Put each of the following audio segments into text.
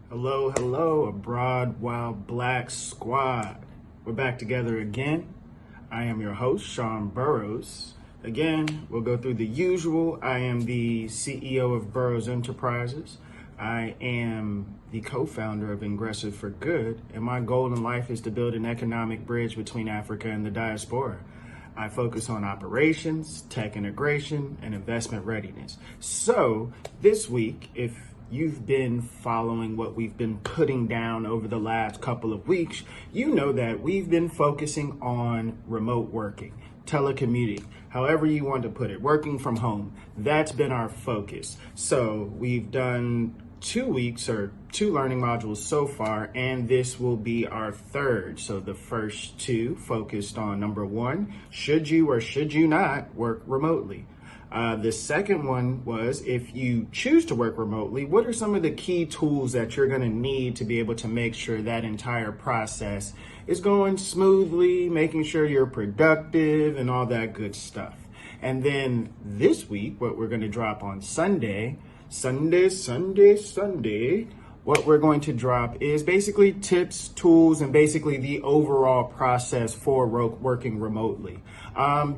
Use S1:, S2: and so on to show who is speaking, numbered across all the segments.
S1: Hello, hello, Abroad Wild Black Squad. We're back together again. I am your host, Sean Burrows. Again, we'll go through the usual. I am the CEO of Burrows Enterprises. I am the co-founder of Ingressive for Good, and my goal in life is to build an economic bridge between Africa and the diaspora. I focus on operations, tech integration, and investment readiness. So this week, if you've been following what we've been putting down over the last couple of weeks, you know that we've been focusing on remote working, telecommuting, however you want to put it, working from home. That's been our focus. So we've done 2 weeks or 2 learning modules so far, and this will be our third. So the first 2 focused on number 1, should you or should you not work remotely? The second one was, if you choose to work remotely, what are some of the key tools that you're going to need to be able to make sure that entire process is going smoothly, making sure you're productive and all that good stuff. And then this week, what we're going to drop on Sunday, what we're going to drop is basically tips, tools, and basically the overall process for working remotely.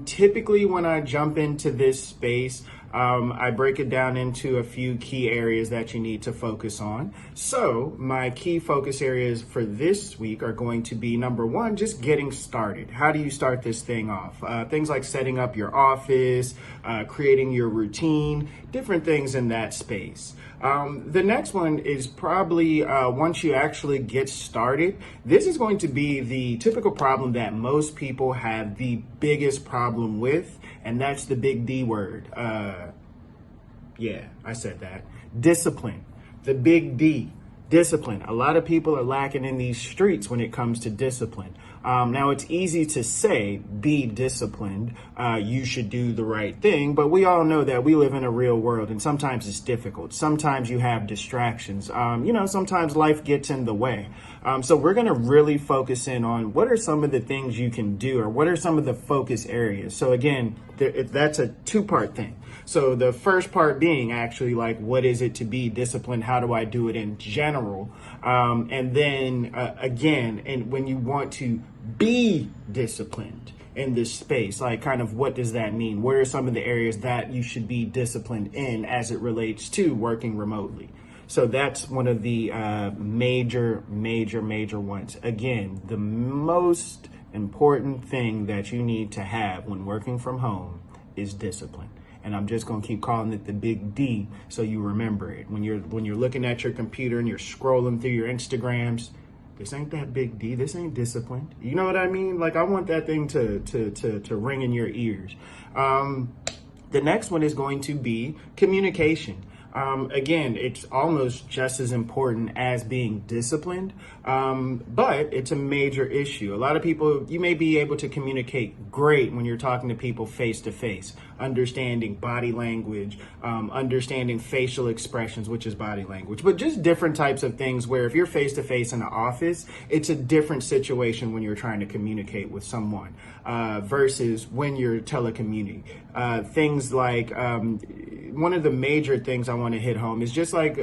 S1: Typically, when I jump into this space, I break it down into a few key areas that you need to focus on. So my key focus areas for this week are going to be, number 1, just getting started. How do you start this thing off? Things like setting up your office, creating your routine, different things in that space. The next one is probably once you actually get started, this is going to be the typical problem that most people have the biggest problem with, and that's the big D word. Yeah, I said that. Discipline. The big D. Discipline. A lot of people are lacking in these streets when it comes to discipline. Now, it's easy to say, be disciplined, you should do the right thing, but we all know that we live in a real world, and sometimes it's difficult. Sometimes you have distractions. Sometimes life gets in the way. So we're going to really focus in on what are some of the things you can do, or what are some of the focus areas. So again, that's a 2-part thing. So the first part being actually like, what is it to be disciplined? How do I do it in general? And then again, and when you want to be disciplined in this space, like kind of what does that mean? What are some of the areas that you should be disciplined in as it relates to working remotely? So that's one of the major ones. Again, the most important thing that you need to have when working from home is discipline. And I'm just going to keep calling it the big D so you remember it. When you're looking at your computer and you're scrolling through your Instagrams, this ain't that big D. This ain't disciplined. You know what I mean? Like, I want that thing to ring in your ears. The next one is going to be communication. Again, it's almost just as important as being disciplined, but it's a major issue. A lot of people, you may be able to communicate great when you're talking to people face to face, understanding body language, understanding facial expressions, which is body language, but just different types of things where if you're face to face in the office, it's a different situation when you're trying to communicate with someone versus when you're telecommuting. Things like one of the major things I want to hit home is just like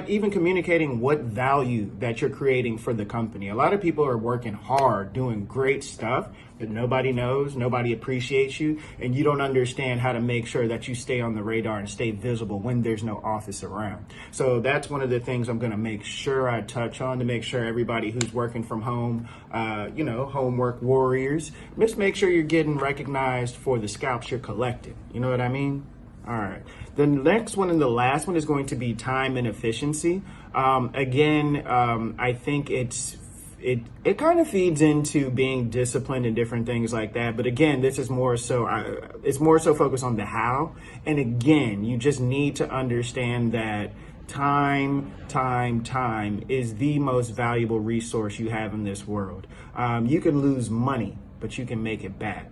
S1: even communicating what value that you're creating for the company. A lot of people are working hard, doing great stuff, but nobody knows, nobody appreciates you, and you don't understand how to make sure that you stay on the radar and stay visible when there's no office around. So that's one of the things I'm going to make sure I touch on to make sure everybody who's working from home, homework warriors, just make sure you're getting recognized for the scalps you're collecting. You know what I mean? All right. The next one and the last one is going to be time and efficiency. I think it kind of feeds into being disciplined and different things like that. But again, this is more so, it's more so focused on the how. And again, you just need to understand that time is the most valuable resource you have in this world. You can lose money, but you can make it back.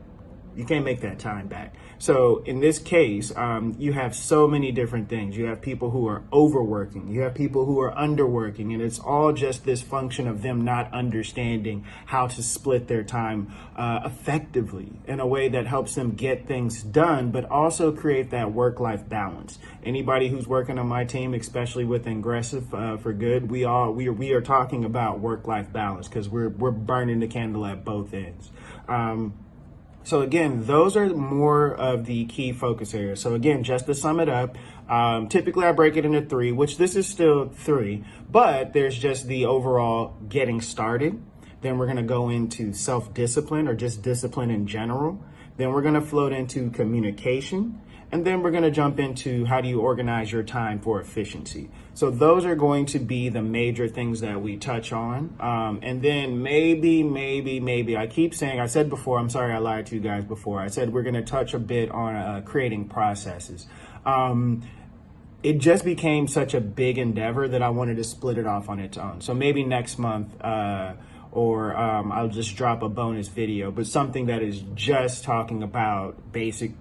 S1: You can't make that time back. So in this case, you have so many different things. You have people who are overworking. You have people who are underworking. And it's all just this function of them not understanding how to split their time effectively in a way that helps them get things done, but also create that work-life balance. Anybody who's working on my team, especially with Ingressive for Good, we are talking about work-life balance because we're burning the candle at both ends. So again, those are more of the key focus areas. So again, just to sum it up, typically I break it into 3, which this is still 3, but there's just the overall getting started. Then we're going to go into self-discipline or just discipline in general. Then we're going to float into communication. And then we're going to jump into how do you organize your time for efficiency. So those are going to be the major things that we touch on. And then maybe, I keep saying, I said before, I'm sorry I lied to you guys before. I said we're going to touch a bit on creating processes. It just became such a big endeavor that I wanted to split it off on its own. So maybe next month, or I'll just drop a bonus video, but something that is just talking about basic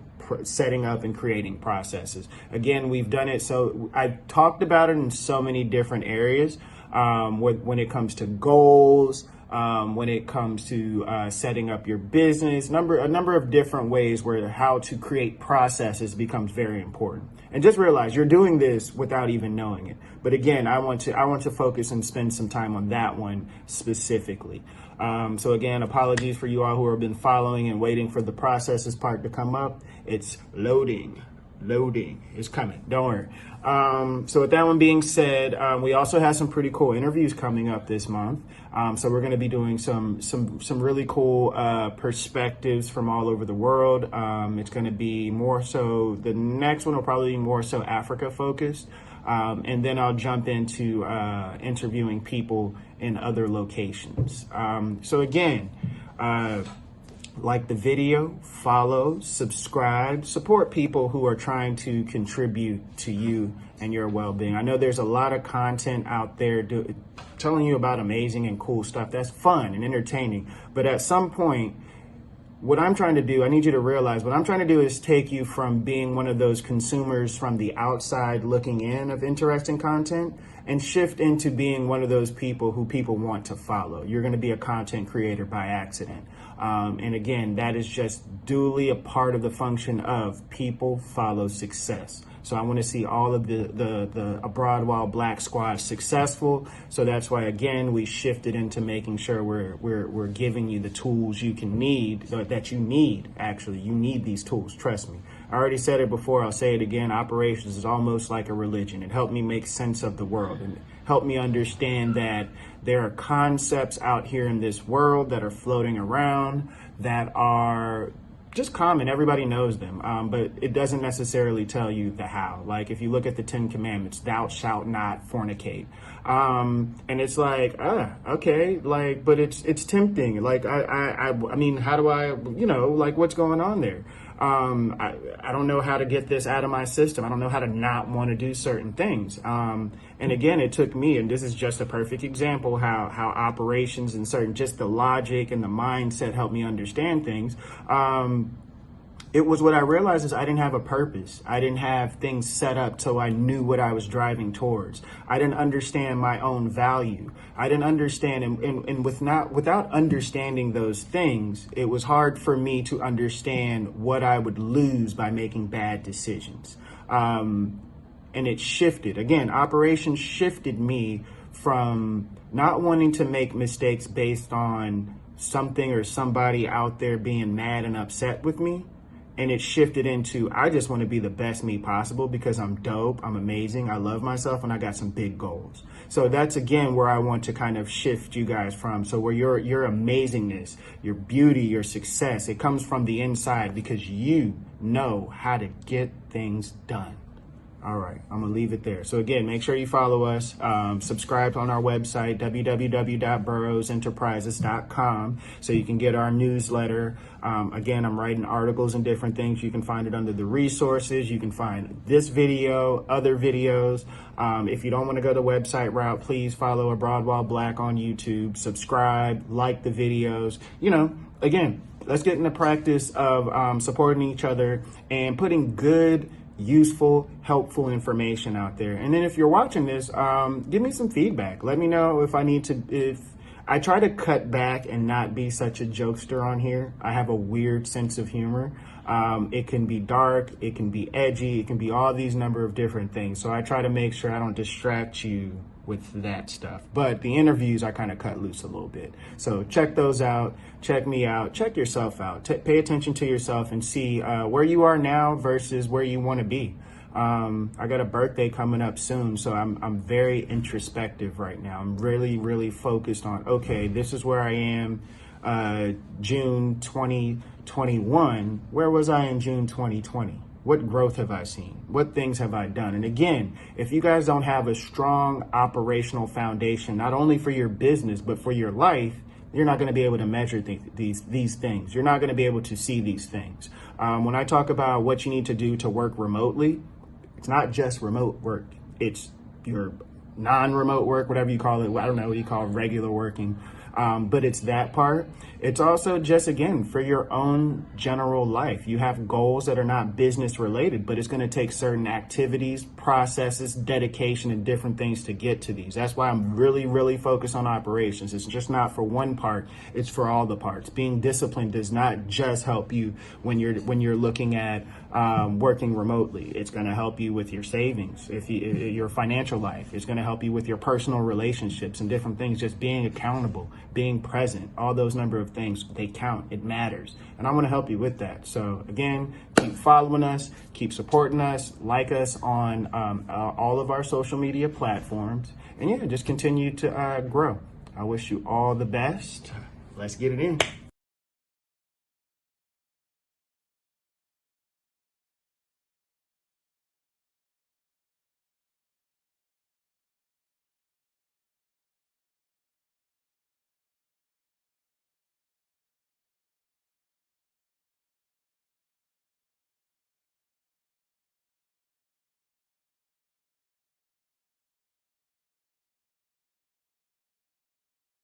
S1: setting up and creating processes. Again, we've done it. So I've talked about it in so many different areas when it comes to goals, when it comes to setting up your business, a number of different ways where how to create processes becomes very important. And just realize you're doing this without even knowing it. But again, I want to focus and spend some time on that one specifically. So again, apologies for you all who have been following and waiting for the processes part to come up. It's loading. It's coming. Don't worry. So with that one being said, we also have some pretty cool interviews coming up this month. So we're going to be doing some really cool perspectives from all over the world. It's going to be more so, the next one will probably be more so Africa focused. And then I'll jump into interviewing people in other locations. So again, like the video, follow, subscribe, support people who are trying to contribute to you and your well-being. I know there's a lot of content out there telling you about amazing and cool stuff. That's fun and entertaining. But at some point, what I'm trying to do, I need you to realize what I'm trying to do is take you from being one of those consumers from the outside looking in of interesting content and shift into being one of those people who people want to follow. You're going to be a content creator by accident. And again, that is just duly a part of the function of people follow success. So I want to see all of the Abroad While Black squad successful. So that's why, again, we shifted into making sure we're giving you the tools you can need, that you need, actually. You need these tools, trust me. I already said it before, I'll say it again. Operations is almost like a religion. It helped me make sense of the world and helped me understand that there are concepts out here in this world that are floating around that are just common. Everybody knows them, but it doesn't necessarily tell you the how. Like if you look at the 10 Commandments, thou shalt not fornicate. And it's like, okay, like, but it's tempting. Like, I mean, how do I, like what's going on there? I don't know how to get this out of my system. I don't know how to not want to do certain things. And again, it took me, and this is just a perfect example, how operations and certain, just the logic and the mindset helped me understand things. It was what I realized is I didn't have a purpose. I didn't have things set up so I knew what I was driving towards. I didn't understand my own value. I didn't understand, and without understanding those things, it was hard for me to understand what I would lose by making bad decisions. And it shifted. Again, operations shifted me from not wanting to make mistakes based on something or somebody out there being mad and upset with me. And it shifted into, I just want to be the best me possible because I'm dope, I'm amazing, I love myself, and I got some big goals. So that's, again, where I want to kind of shift you guys from. So where your amazingness, your beauty, your success, it comes from the inside because you know how to get things done. All right, I'm gonna leave it there. So again, make sure you follow us, subscribe on our website, www.burrowsenterprises.com, so you can get our newsletter. Again, I'm writing articles and different things. You can find it under the resources. You can find this video, other videos. If you don't want to go the website route, please follow Abroad While Black on YouTube, subscribe, like the videos. Again, let's get in the practice of supporting each other and putting good, useful, helpful information out there. And then if you're watching this, give me some feedback. Let me know if I try to cut back and not be such a jokester on here. I have a weird sense of humor. It can be dark, it can be edgy, it can be all these number of different things. So I try to make sure I don't distract you with that stuff. But the interviews, I kind of cut loose a little bit. So check those out, check me out, check yourself out. Pay attention to yourself and see where you are now versus where you want to be. I got a birthday coming up soon, so I'm very introspective right now. I'm really focused on, okay, this is where I am June 2021. Where was I in June 2020? What growth have I seen? What things have I done? And again, if you guys don't have a strong operational foundation, not only for your business, but for your life, you're not going to be able to measure these things. You're not going to be able to see these things. When I talk about what you need to do to work remotely, it's not just remote work. It's your non-remote work, whatever you call it. I don't know what you call regular working. But it's that part. It's also just, again, for your own general life. You have goals that are not business related, but it's going to take certain activities, processes, dedication, and different things to get to these. That's why I'm really focused on operations. It's just not for one part, it's for all the parts. Being disciplined does not just help you when you're looking at working remotely. It's going to help you with your savings, your financial life. It's going to help you with your personal relationships and different things. Just being accountable, being present, all those number of things, they count. It matters. And I want to help you with that. So again, keep following us, keep supporting us, like us on all of our social media platforms. And yeah, just continue to grow. I wish you all the best. Let's get it in.